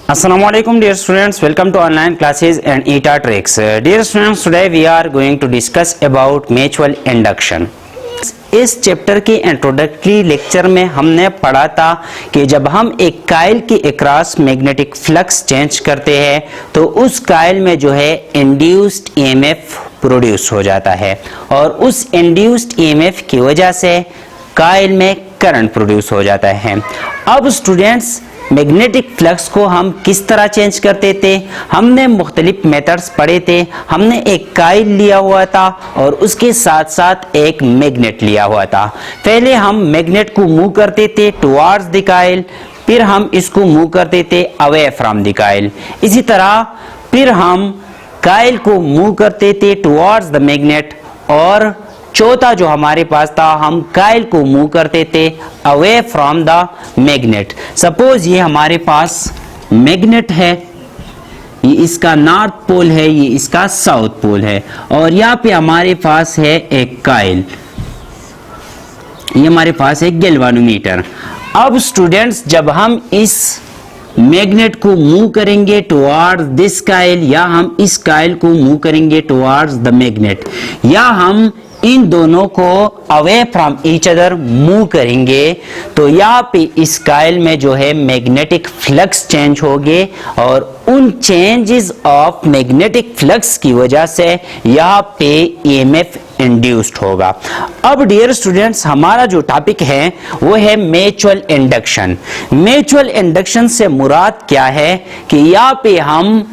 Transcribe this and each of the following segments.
Assalamualaikum dear students, welcome to online classes and ETA tricks. Dear students, today we are going to discuss about mutual induction. इस chapter के introductory lecture में हमने पढ़ा था कि जब हम एक काइल के अक्रॉस मैग्नेटिक फ्लक्स चेंज करते हैं तो उस काइल में जो है इंड्यूस्ड ईएमएफ प्रोड्यूस हो जाता है और उस इंड्यूस्ड ईएमएफ की वजह से काइल में करंट प्रोड्यूस हो जाता है। अब स्टूडेंट्स, मैग्नेटिक फ्लक्स को हम किस तरह चेंज करते थे, हमने मुख्तलिफ मेथड्स पढ़े थे। हमने एक काइल लिया हुआ था और उसके साथ साथ एक मैग्नेट लिया हुआ था। पहले हम मैग्नेट को मूव करते थे टुवर्ड्स द काइल, फिर हम इसको मूव करते थे अवे फ्रॉम द काइल। इसी तरह फिर हम काइल को मूव करते थे टुवर्ड्स द मैग्नेट और चौथा जो हमारे पास था, हम काइल को मूव करते थे away from the magnet. Suppose ये हमारे पास मैग्नेट है, ये इसका नॉर्थ पोल है, ये इसका साउथ पोल है और यहाँ पे हमारे पास है एक काइल, ये हमारे पास एक गैल्वेनोमीटर। अब स्टूडेंट्स, जब हम इस मैग्नेट को मूव करेंगे टुवर्ड्स दिस काइल या हम इस काइल को मूव करेंगे टुवर्ड्स द मैग्नेट या हम इन दोनों को away from each other move करेंगे तो यहाँ पे इस काइल में जो है मैग्नेटिक फ्लक्स चेंज होंगे और उन चेंजेस ऑफ मैग्नेटिक फ्लक्स की वजह से यहाँ पे ईएमएफ इंड्यूस्ड होगा। अब डियर स्टूडेंट्स, हमारा जो टॉपिक है वो है म्यूचुअल इंडक्शन। म्यूचुअल इंडक्शन से मुराद क्या है कि यहाँ पे हम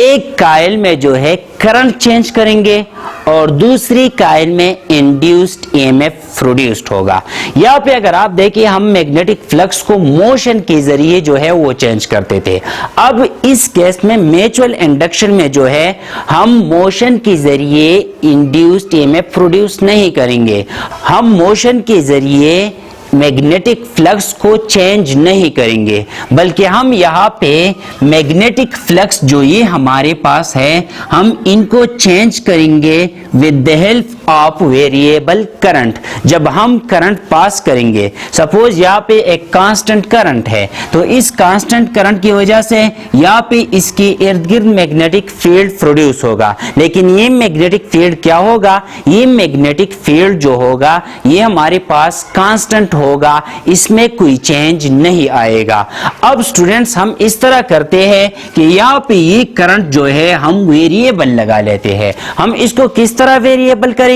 एक काइल में जो है करंट चेंज करेंगे और दूसरी काइल में इंड्यूस्ड ईएमएफ प्रोड्यूस्ड होगा। यहाँ पे अगर आप देखिए, हम मैग्नेटिक फ्लक्स को मोशन के जरिए जो है वो चेंज करते थे। अब इस केस में म्यूचुअल इंडक्शन में जो है हम मोशन के जरिए इंड्यूस्ड ईएमएफ प्रोड्यूस नहीं करेंगे, हम मोशन के जरिए मैग्नेटिक फ्लक्स को चेंज नहीं करेंगे, बल्कि हम यहाँ पे मैग्नेटिक फ्लक्स जो ये हमारे पास है हम इनको चेंज करेंगे with the help of variable current. जब हम करंट पास करेंगे, सपोज यहाँ पे एक कांस्टेंट करंट है तो इस कांस्टेंट करंट की वजह से यहाँ पे इसके इर्द गिर्द मैग्नेटिक फील्ड प्रोड्यूस होगा, लेकिन ये मैग्नेटिक फील्ड क्या होगा, ये मैग्नेटिक फील्ड जो होगा ये हमारे पास कांस्टेंट होगा, इसमें कोई चेंज नहीं आएगा। अब स्टूडेंट्स, हम इस तरह करते हैं कि यहाँ पे ये करंट जो है हम वेरिएबल लगा लेते हैं। हम इसको किस तरह वेरिएबल करेंगे?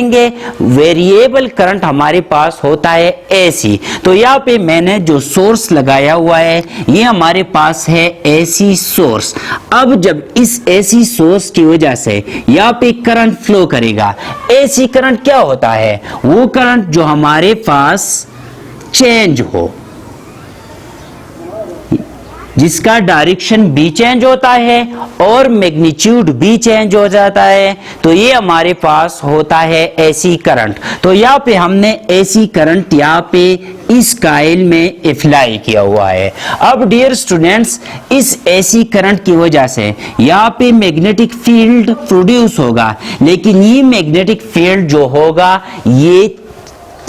वेरिएबल करंट हमारे पास होता है एसी। तो यहाँ पे मैंने जो सोर्स लगाया हुआ है ये हमारे पास है एसी सोर्स। अब जब इस एसी सोर्स की वजह से यहाँ पे करंट फ्लो करेगा, एसी करंट क्या होता है, वो करंट जो हमारे पास चेंज हो, जिसका डायरेक्शन भी चेंज होता है और मैग्नीट्यूड भी चेंज हो जाता है, तो ये हमारे पास होता है एसी करंट। तो यहाँ पे हमने एसी करंट यहाँ पे इस काइल में अप्लाई किया हुआ है। अब डियर स्टूडेंट्स, इस एसी करंट की वजह से यहाँ पे मैग्नेटिक फील्ड प्रोड्यूस होगा, लेकिन ये मैग्नेटिक फील्ड जो होगा ये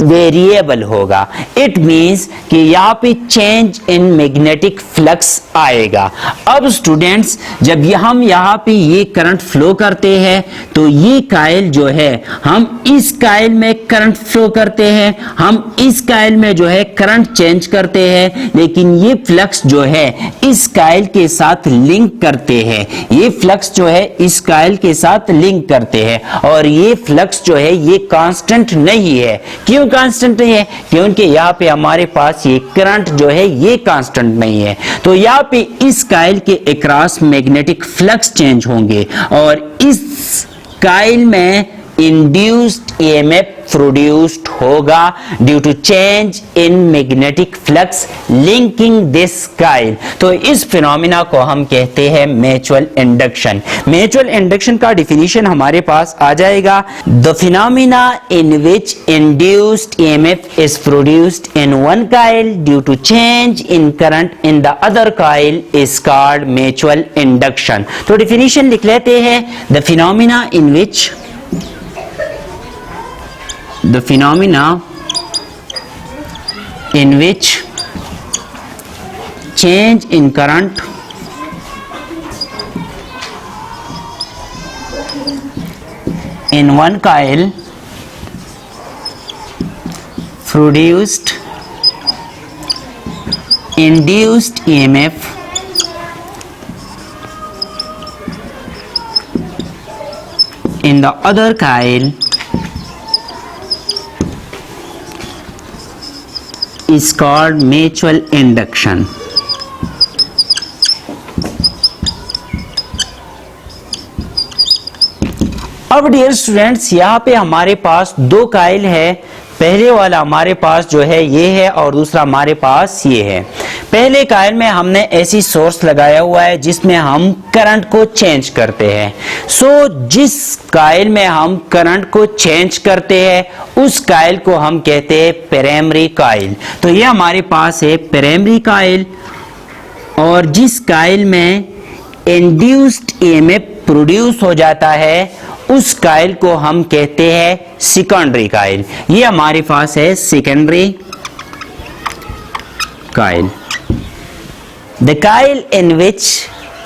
वेरिएबल होगा। इट मींस कि यहाँ पे चेंज इन मैग्नेटिक फ्लक्स आएगा। अब स्टूडेंट्स, जब हम यहाँ पे ये करंट फ्लो करते हैं तो ये काइल जो है हम इस काइल में करंट फ्लो करते हैं, हम इस काइल में जो है करंट चेंज करते हैं, लेकिन ये फ्लक्स जो है इस काइल के साथ लिंक करते हैं, ये फ्लक्स जो है इस काइल के साथ लिंक करते हैं और ये फ्लक्स जो है ये कांस्टेंट नहीं है। क्यों कांस्टेंट नहीं है? क्योंकि यहाँ पे हमारे पास ये करंट जो है ये कांस्टेंट नहीं है। तो यहाँ पे इस काइल के अक्रॉस मैग्नेटिक फ्लक्स चेंज होंगे और इस काइल में इंड्यूस्ड ईएमएफ प्रोड्यूस्ड होगा due to change in magnetic flux linking this coil. तो इस फिनोमिना को हम कहते हैं म्यूचुअल इंडक्शन। म्यूचुअल इंडक्शन का डिफिनीशन हमारे पास आ जाएगा, the phenomena in which induced EMF is produced in one coil due to change in current in the other coil is called mutual induction. तो डिफिनीशन लिख लेते हैं, the phenomena in which the phenomena in which change in current in one coil produced induced EMF in the other coil is called mutual induction. अब dear students, यहाँ पे हमारे पास दो Kyle है। पहले वाला हमारे पास जो है ये है और दूसरा हमारे पास ये है। पहले काइल में हमने ऐसी सोर्स लगाया हुआ है जिसमें हम करंट को चेंज करते हैं। जिस काइल में हम करंट को चेंज करते हैं उस काइल को हम कहते हैं प्राइमरी काइल। तो ये हमारे पास है प्राइमरी काइल, और जिस काइल में इंड्यूस्ड ईएमएफ प्रोड्यूस हो जाता है उस काइल को हम कहते हैं सेकेंडरी काइल। ये हमारे पास है secondary Kyle. The coil in which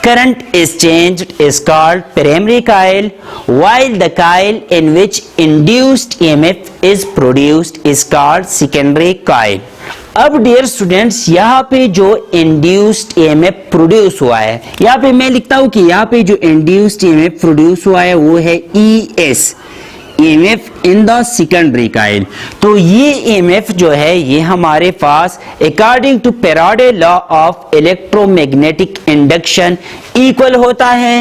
current is changed is called primary coil, while the coil in which induced EMF is produced is called secondary coil. अब डियर स्टूडेंट्स, यहाँ पे जो इंड्यूस्ड ईएमएफ प्रोड्यूस हुआ है, यहाँ पे मैं लिखता हूं कि यहाँ पे जो इंड्यूस्ड ईएमएफ प्रोड्यूस हुआ है वो है ES, EMF in the secondary coil. तो ये EMF जो है ये हमारे पास according to Faraday law of electromagnetic induction equal होता है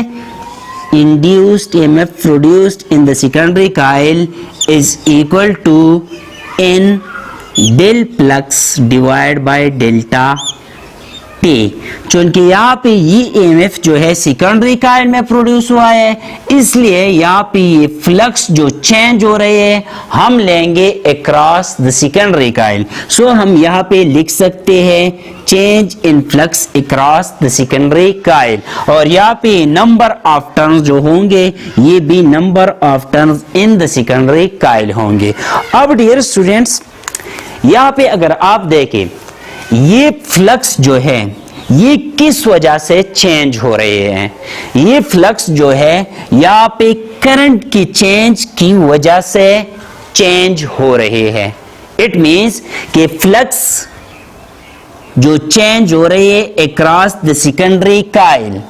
induced EMF produced in the secondary coil is equal to N del flux divide by delta T. चूंकि यहाँ पे ये EMF जो है सेकेंडरी काइल में प्रोड्यूस हुआ है, इसलिए यहाँ पे ये फ्लक्स जो चेंज हो रहे हैं हम लेंगे अक्रॉस द सेकेंडरी काइल। हम यहाँ पे लिख सकते हैं change in flux across the secondary Kyle, और यहाँ पे नंबर ऑफ टर्न्स जो होंगे ये भी number of turns in the secondary Kyle होंगे। अब डियर स्टूडेंट्स, यहाँ पे अगर आप देखें ये फ्लक्स जो है ये किस वजह से चेंज हो रहे हैं, ये फ्लक्स जो है यहाँ पे करंट की चेंज की वजह से चेंज हो रहे हैं। इट मींस कि फ्लक्स जो चेंज हो रही है अक्रॉस द सेकेंडरी काइल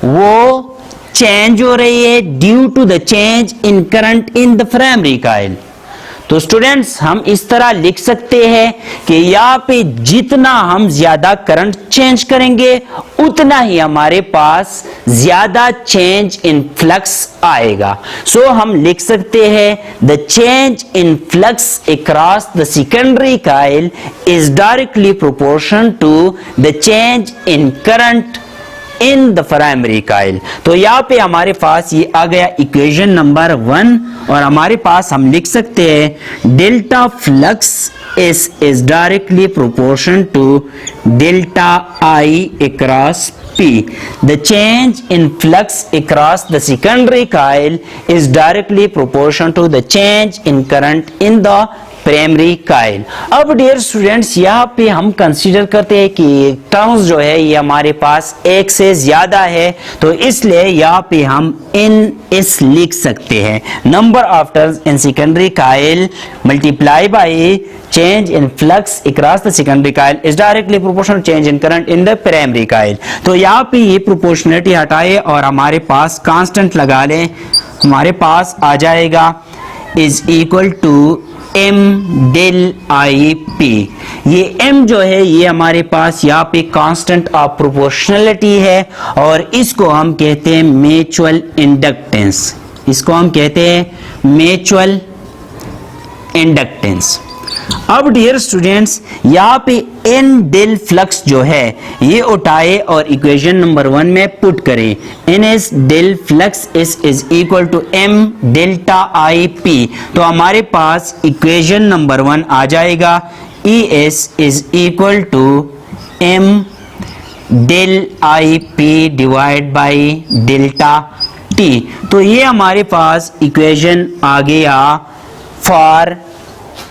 वो चेंज हो रही है due to the change in current in the primary coil. तो स्टूडेंट्स, हम इस तरह लिख सकते हैं कि यहाँ पे जितना हम ज्यादा करंट चेंज करेंगे उतना ही हमारे पास ज्यादा चेंज इन फ्लक्स आएगा। हम लिख सकते हैं the change in flux across the secondary coil is directly proportion to the change in current in the primary coil. तो यहाँ पे हमारे पास ये आ गया इक्वेशन नंबर 1, और हमारे पास हम लिख सकते हैं delta flux is directly proportion to delta I across P. The change in flux across the secondary coil is directly proportional to the change in current in the primary Kyle. अब dear students, यहाँ पे हम consider करते हैं कि terms जो है ये हमारे पास एक से ज्यादा है, तो इसलिए यहाँ पे हम NS लिख सकते हैं, number of turns in secondary Kyle multiply by change in flux across the secondary coil is directly proportional change in current in the primary coil. तो यहाँ पे ये प्रोपोर्शनलिटी हटाए और हमारे पास कांस्टेंट लगा लें, हमारे पास आ जाएगा is equal to M del I P. ये M जो है ये हमारे पास यहाँ पे कांस्टेंट ऑफ प्रोपोर्शनलिटी है, और इसको हम कहते हैं म्यूचुअल इंडक्टेंस, इसको हम कहते हैं म्यूचुअल इंडक्टेंस। अब डियर स्टूडेंट्स, यहाँ पे N डेल फ्लक्स जो है ये उठाए और इक्वेशन नंबर 1 में पुट करें, NS del flux is equal to M delta I P. तो हमारे पास इक्वेशन नंबर 1 आ जाएगा ES is equal to M del I P divide by delta T। तो ये हमारे पास इक्वेशन आ गया for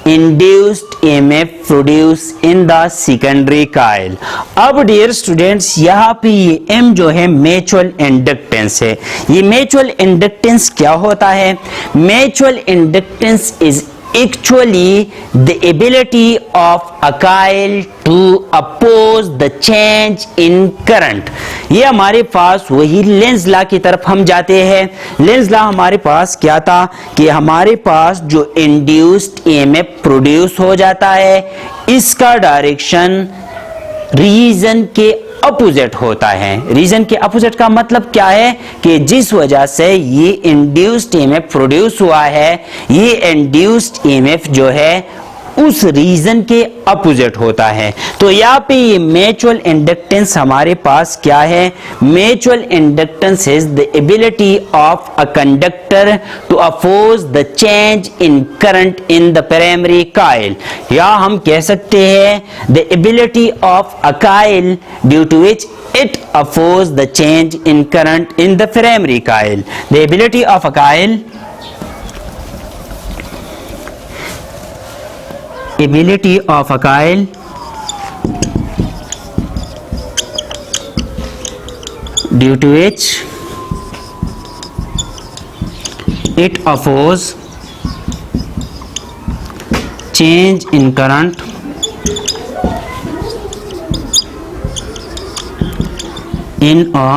induced EMF produce in the secondary coil. अब डियर स्टूडेंट्स यहाँ पे ये M जो है म्यूचुअल इंडक्टेंस है। ये म्यूचुअल इंडक्टेंस क्या होता है? Mutual inductance is actually the ability of a coil to oppose the change in current। ये हमारे पास वही लेंज लॉ की तरफ हम जाते हैं। लेंज लॉ हमारे पास क्या था कि हमारे पास जो इंड्यूस्ड EMF प्रोड्यूस हो जाता है इसका डायरेक्शन रीजन के अपोजिट होता है। रीजन के अपोजिट का मतलब क्या है कि जिस वजह से ये इंड्यूस्ड EMF प्रोड्यूस हुआ है, ये इंड्यूस्ड EMF जो है उस रीजन के अपोजिट होता है। तो यहाँ पे ये म्यूचुअल इंडक्टेंस हमारे पास क्या है? Mutual inductance is the ability of a conductor to oppose the change in current in the primary coil. या हम कह सकते हैं the ability of a coil due to which it oppose the change in current in the primary coil। the ability of a coil due to which it oppose change in current in a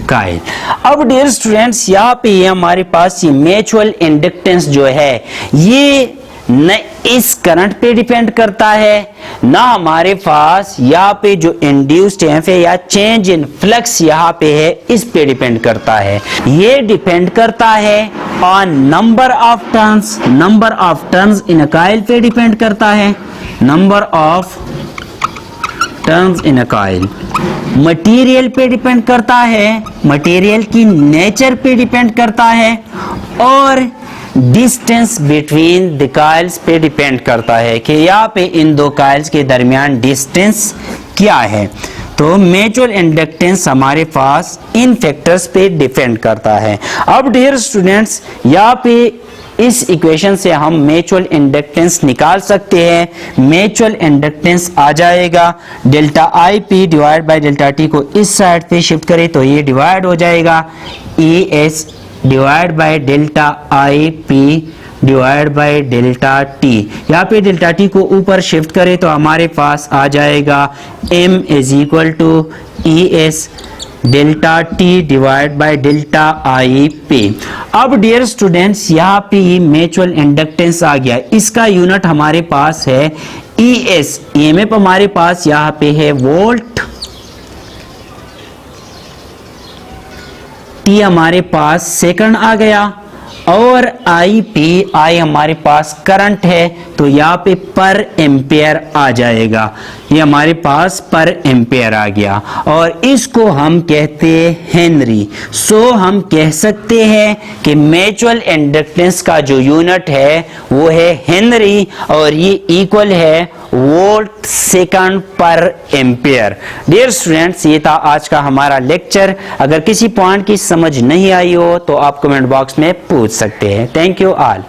coil। अब dear students यहाँ पे ये हमारे पास ये mutual inductance जो है ये न इस करंट पे डिपेंड करता है ना हमारे पास यहाँ पे जो इंड्यूस्ड EMF है या चेंज इन फ्लक्स यहाँ पे है इस पे डिपेंड करता है। ये डिपेंड करता है on number of turns in a coil पे डिपेंड करता है। Number of turns in a coil material पे डिपेंड करता है, मटेरियल की नेचर पे डिपेंड करता है और डिस्टेंस बिटवीन द कॉइल्स पे डिपेंड करता है कि यहाँ पे इन दो कॉइल्स के दरमियान डिस्टेंस क्या है। तो म्यूचुअल इंडक्टेंस हमारे पास इन फैक्टर्स पे डिपेंड करता है। अब डियर स्टूडेंट्स यहाँ पे इस इक्वेशन से हम म्यूचुअल इंडक्टेंस निकाल सकते हैं। म्यूचुअल इंडक्टेंस आ जाएगा delta I P divide by delta T को इस साइड पे शिफ्ट करें तो ये डिवाइड हो जाएगा ES divide by delta I P divide by delta T. यहाँ पे डेल्टा टी को ऊपर शिफ्ट करें तो हमारे पास आ जाएगा M is equal to ES delta T divide by delta I P. अब डियर स्टूडेंट्स यहाँ पे म्यूचुअल इंडक्टेंस आ गया, इसका यूनिट हमारे पास है ES। EMF हमारे पास यहाँ पे है वोल्ट, T हमारे पास सेकंड आ गया और आई हमारे पास करंट है तो यहाँ पे पर एम्पेयर आ जाएगा। ये हमारे पास पर एम्पेयर आ गया और इसको हम कहते हैं हेनरी। सो हम कह सकते हैं कि म्यूचुअल इंडक्टेंस का जो यूनिट है वो है हेनरी और ये इक्वल है volt second per ampere. Dear students ये था आज का हमारा लेक्चर। अगर किसी पॉइंट की समझ नहीं आई हो तो आप कमेंट बॉक्स में पूछ सकते हैं। Thank you all.